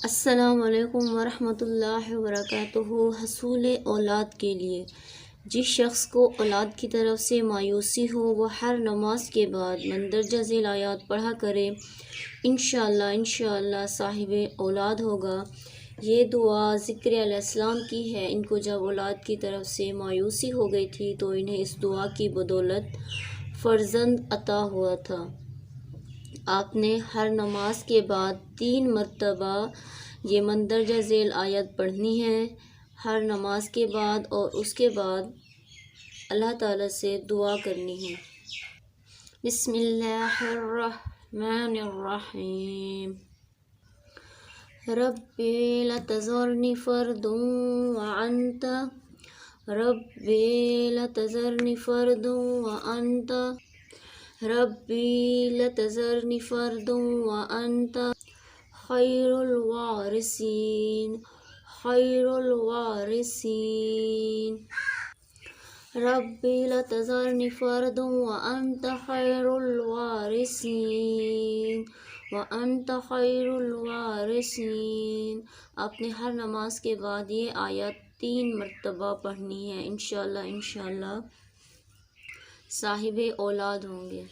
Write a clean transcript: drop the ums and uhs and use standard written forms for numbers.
السلام علیکم ورحمۃ اللہ وبرکاتہ۔ حصول اولاد کے لیے جس شخص کو اولاد کی طرف سے مایوسی ہو وہ ہر نماز کے بعد مندرجہ ذیل آیات پڑھا کرے، انشاءاللہ صاحب اولاد ہوگا۔ یہ دعا ذکر علیہ السلام کی ہے۔ ان کو جب اولاد کی طرف سے مایوسی ہو گئی تھی تو انہیں اس دعا کی بدولت فرزند عطا ہوا تھا۔ آپ نے ہر نماز کے بعد 3 مرتبہ یہ مندرجہ ذیل آیت پڑھنی ہے، ہر نماز کے بعد، اور اس کے بعد اللہ تعالیٰ سے دعا کرنی ہے۔ بسم اللہ الرحمن الرحیم۔ ربی لا تذرنی فردا وانت ربی لا تذرنی فردا وانت ربی لا تذرنی فردا وانت خیر الوارثین ربی لا تذرنی فردا وانت خیر الوارثین۔ آپ نے ہر نماز کے بعد یہ آیت 3 مرتبہ پڑھنی ہے۔ انشاءاللہ صاحب اولاد ہوں گے۔